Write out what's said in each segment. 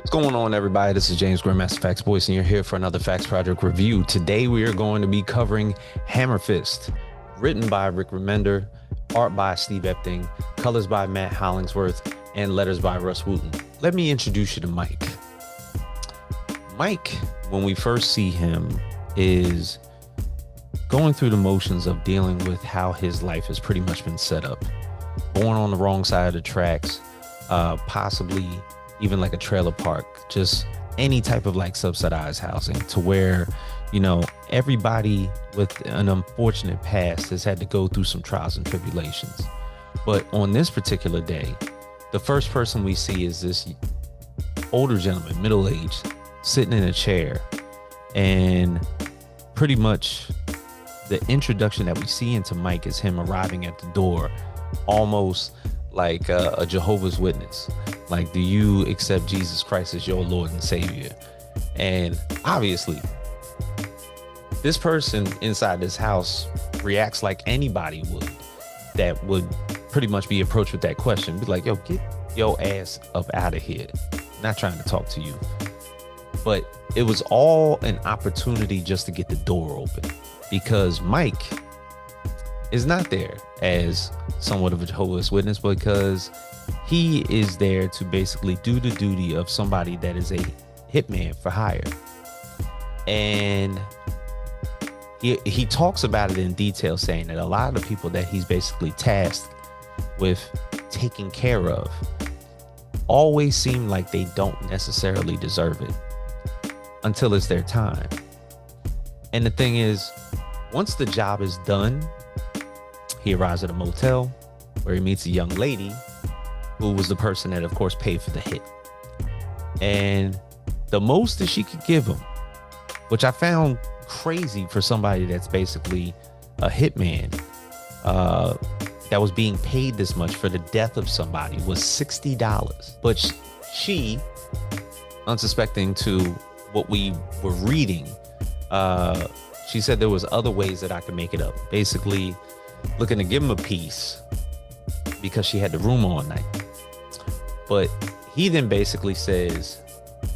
What's going on, everybody? This is James Grandmaster Facts Voice, and you're here for another Facts Project review. Today, we are going to be covering Hammerfist, written by Rick Remender, art by Steve Epting, colors by Matt Hollsworth, and letters by Russ Wooten. Let me introduce you to Mike. Mike, when we first see him, is going through the motions of dealing with how his life has pretty much been set up. Born on the wrong side of the tracks, possibly even like a trailer park, just any type of like subsidized housing, to where, you know, everybody with an unfortunate past has had to go through some trials and tribulations. But on this particular day, the first person we see is this older gentleman, middle-aged, sitting in a chair. And pretty much the introduction that we see into Mike is him arriving at the door, almost like a Jehovah's Witness. Like, do you accept Jesus Christ as your Lord and Savior? And obviously, this person inside this house reacts like anybody would that would pretty much be approached with that question. Be like, yo, get your ass up out of here. Not trying to talk to you. But it was all an opportunity just to get the door open, because Mike is not there as somewhat of a Jehovah's Witness, because he is there to basically do the duty of somebody that is a hitman for hire. And he talks about it in detail, saying that a lot of the people that he's basically tasked with taking care of always seem like they don't necessarily deserve it until it's their time. And the thing is, once the job is done, he arrives at a motel where he meets a young lady who was the person that, of course, paid for the hit. And the most that she could give him, which I found crazy for somebody that's basically a hitman, that was being paid this much for the death of somebody, was $60. But she, unsuspecting to what we were reading, she said there was other ways that I could make it up. Basically, looking to give him a piece because she had the room all night. But he then basically says,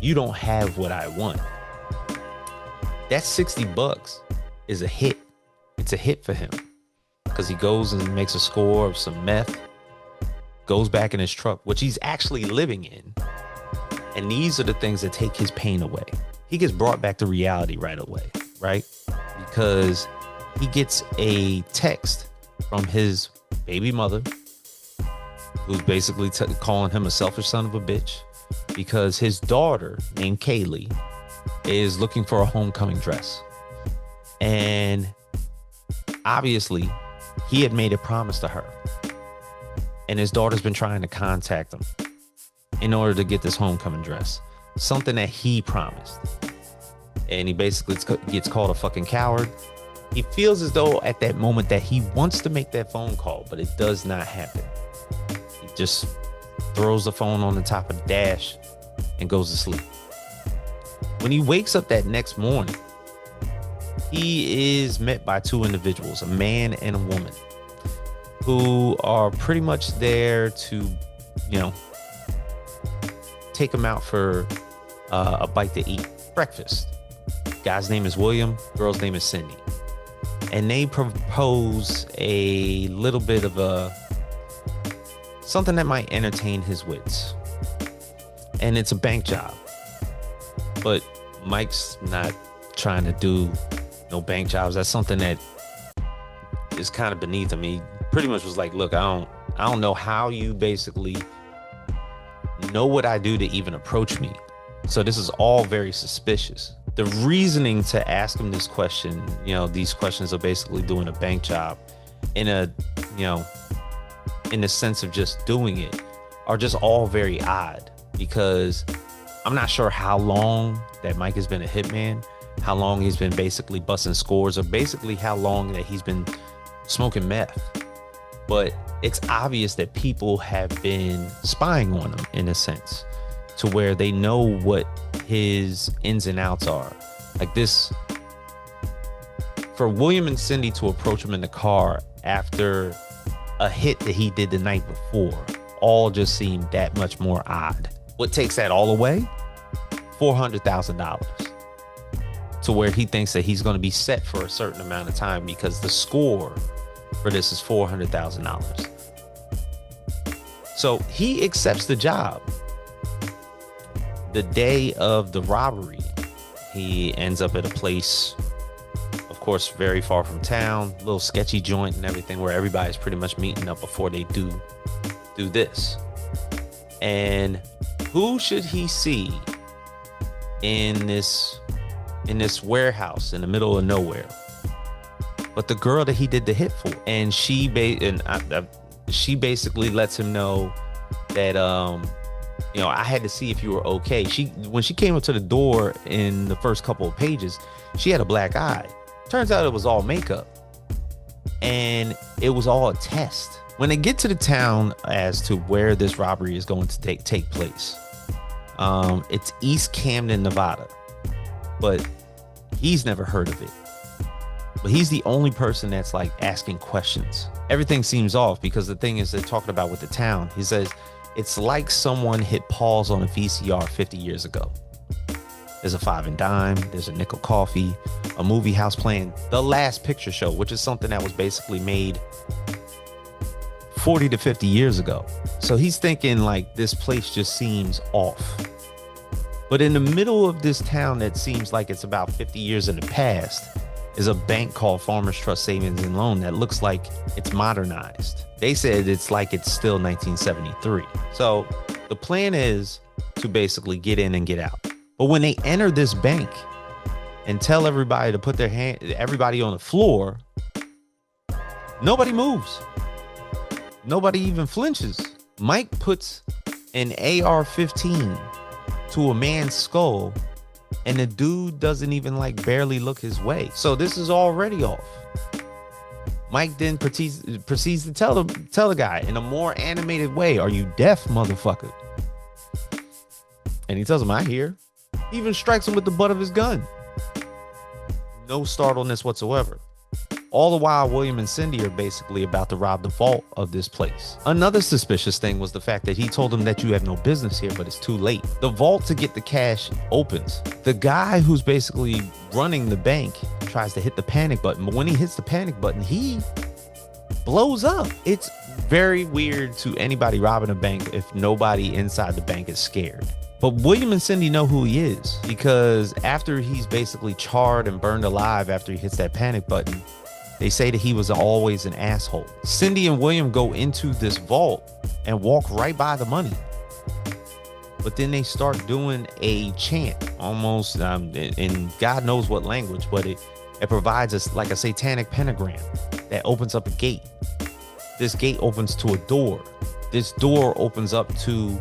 you don't have what I want. That $60 is a hit. It's a hit for him, because he goes and makes a score of some meth, goes back in his truck, which he's actually living in. And these are the things that take his pain away. He gets brought back to reality right away, right? Because he gets a text from his baby mother, who's basically calling him a selfish son of a bitch, because his daughter, named Kaylee, is looking for a homecoming dress. And obviously, he had made a promise to her. And his daughter's been trying to contact him in order to get this homecoming dress, something that he promised. And he basically gets called a fucking coward. He feels as though at that moment that he wants to make that phone call, but it does not happen. He just throws the phone on the top of the dash and goes to sleep. When he wakes up that next morning, he is met by two individuals, a man and a woman, who are pretty much there to, you know, take him out for a bite to eat, breakfast. Guy's name is William, girl's name is Cindy. And they propose a little bit of something that might entertain his wits. And it's a bank job. But Mike's not trying to do no bank jobs. That's something that is kind of beneath him. He pretty much was like, look, I don't know how you basically know what I do to even approach me. So this is all very suspicious. The reasoning to ask him this question, you know, these questions are basically doing a bank job in a, you know, in the sense of just doing it, are just all very odd, because I'm not sure how long that Mike has been a hitman, how long he's been basically busting scores, or basically how long that he's been smoking meth. But it's obvious that people have been spying on him in a sense, to where they know what his ins and outs are. Like this, for William and Cindy to approach him in the car after a hit that he did the night before, all just seemed that much more odd. What takes that all away $400,000 to where he thinks that he's going to be set for a certain amount of time because the score for this is $400,000. So he accepts the job. The day of the robbery, he ends up at a place, of course, very far from town, little sketchy joint and everything, where everybody's pretty much meeting up before they do this. And who should he see in this warehouse in the middle of nowhere but the girl that he did the hit for? And she basically lets him know that I had to see if you were okay. When she came up to the door in the first couple of pages, she had a black eye. Turns out it was all makeup, and it was all a test. When they get to the town as to where this robbery is going to take place, it's East Camden, Nevada, but he's never heard of it. But he's the only person that's like asking questions. Everything seems off because the thing is they're talking about with the town. He says, it's like someone hit pause on a VCR 50 years ago. There's a 5 and dime, there's a nickel coffee, a movie house playing The Last Picture Show, which is something that was basically made 40 to 50 years ago. So he's thinking like this place just seems off. But in the middle of this town that seems like it's about 50 years in the past is a bank called Farmers Trust Savings and Loan that looks like it's modernized. They said it's like it's still 1973. So the plan is to basically get in and get out. But when they enter this bank and tell everybody to put everybody on the floor, nobody moves. Nobody even flinches. Mike puts an AR-15 to a man's skull, and the dude doesn't even like barely look his way. So this is already off. Mike then proceeds to tell the guy in a more animated way, "Are you deaf, motherfucker?" And he tells him, "I hear." He even strikes him with the butt of his gun. No startleness whatsoever. All the while, William and Cindy are basically about to rob the vault of this place. Another suspicious thing was the fact that he told him that you have no business here, but it's too late. The vault to get the cash opens. The guy who's basically running the bank tries to hit the panic button, but when he hits the panic button, he blows up. It's very weird to anybody robbing a bank if nobody inside the bank is scared. But William and Cindy know who he is, because after he's basically charred and burned alive after he hits that panic button, they say that he was always an asshole. Cindy and William go into this vault and walk right by the money. But then they start doing a chant, almost in God knows what language, but it provides us like a satanic pentagram that opens up a gate. This gate opens to a door. This door opens up to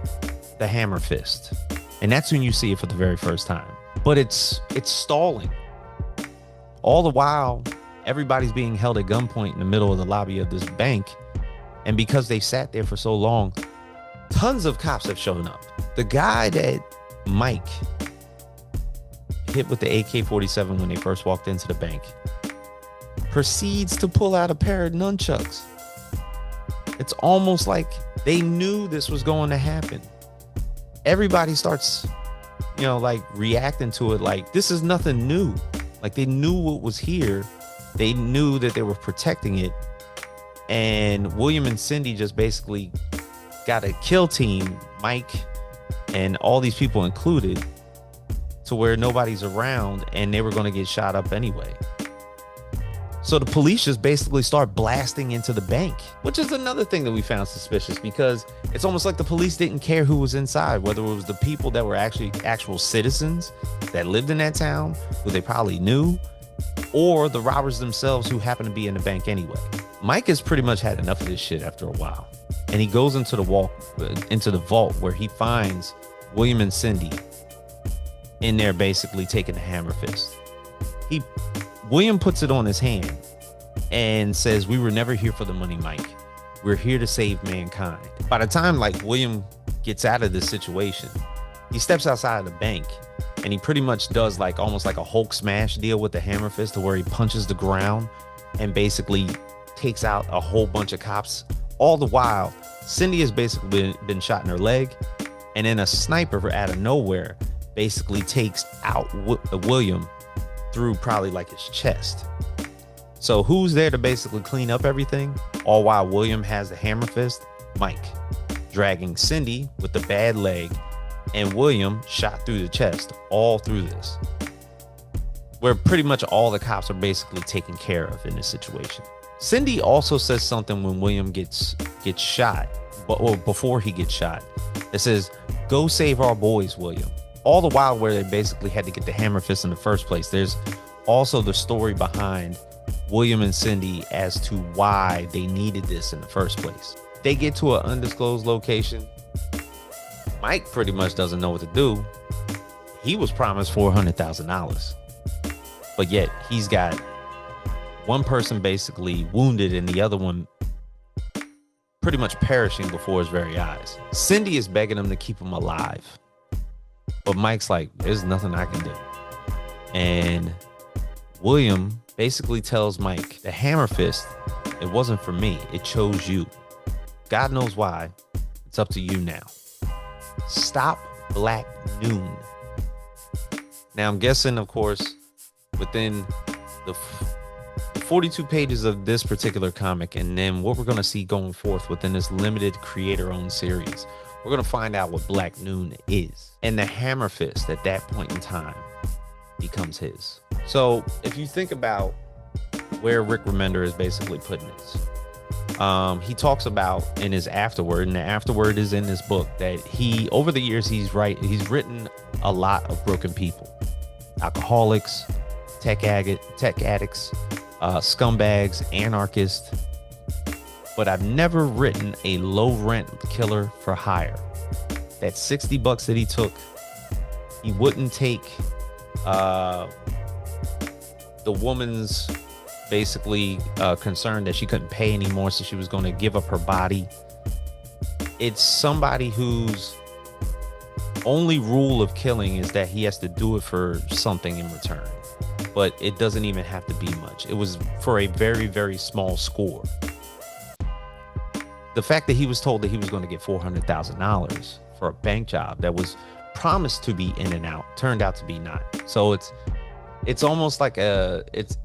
the Hammerfist. And that's when you see it for the very first time. But it's stalling. All the while, everybody's being held at gunpoint in the middle of the lobby of this bank. And because they sat there for so long, tons of cops have shown up. The guy that Mike hit with the AK-47 when they first walked into the bank proceeds to pull out a pair of nunchucks. It's almost like they knew this was going to happen. Everybody starts, reacting to it like this is nothing new. Like they knew what was here. They knew that they were protecting it. And William and Cindy just basically got a kill team, Mike and all these people included, to where nobody's around and they were going to get shot up anyway. So the police just basically start blasting into the bank, which is another thing that we found suspicious, because it's almost like the police didn't care who was inside, whether it was the people that were actually actual citizens that lived in that town, who they probably knew, or the robbers themselves who happened to be in the bank anyway. Mike has pretty much had enough of this shit after a while, and he goes into the vault where he finds William and Cindy in there basically taking the Hammerfist. William puts it on his hand and says, "We were never here for the money, Mike. We're here to save mankind." By the time William gets out of this situation, he steps outside of the bank and he pretty much does almost like a Hulk smash deal with the Hammerfist, to where he punches the ground and basically takes out a whole bunch of cops. All the while, Cindy has basically been shot in her leg, and then a sniper out of nowhere basically takes out William through probably like his chest. So who's there to basically clean up everything? All while William has the Hammerfist? Mike, dragging Cindy with the bad leg and William shot through the chest, all through this. Where pretty much all the cops are basically taken care of in this situation. Cindy also says something when William gets shot, or before he gets shot. It says, "Go save our boys, William." All the while where they basically had to get the Hammerfist in the first place. There's also the story behind William and Cindy as to why they needed this in the first place. They get to an undisclosed location. Mike pretty much doesn't know what to do. He was promised $400,000, but yet he's got one person basically wounded and the other one pretty much perishing before his very eyes. Cindy is begging him to keep him alive, but Mike's like, there's nothing I can do. And William basically tells Mike, the Hammerfist, it wasn't for me. It chose you. God knows why. It's up to you now. Stop Black Noon. Now, I'm guessing, of course, within the 42 pages of this particular comic, and then what we're going to see going forth within this limited creator-owned series, we're going to find out what Black Noon is. And the Hammerfist at that point in time becomes his. So if you think about where Rick Remender is basically putting this, he talks about in his afterword, and the afterword is in this book, that he, over the years, he's written a lot of broken people, alcoholics, tech addicts, scumbags, anarchists, but I've never written a low rent killer for hire. That $60 that he took, he wouldn't take the woman's basically concerned that she couldn't pay anymore, so she was going to give up her body. It's somebody whose only rule of killing is that he has to do it for something in return, but it doesn't even have to be much. It was for a very, very small score. The fact that he was told that he was going to get $400,000 for a bank job that was promised to be in and out turned out to be not. So it's almost like it's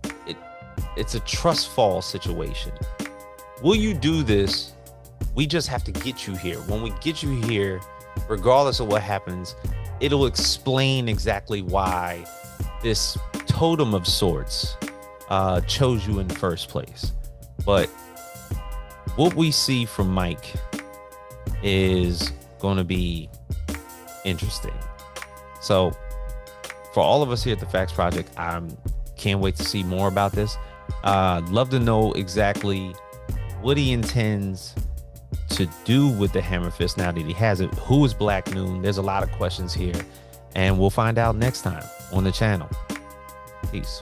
a trust fall situation. Will you do this? We just have to get you here. When we get you here, regardless of what happens, it'll explain exactly why this totem of sorts chose you in the first place. But what we see from Mike is going to be interesting. So for all of us here at the Facts Project, I can't wait to see more about this. Love to know exactly what he intends to do with the Hammerfist now that he has it. Who is Black Noon? There's a lot of questions here, and we'll find out next time on the channel. Peace.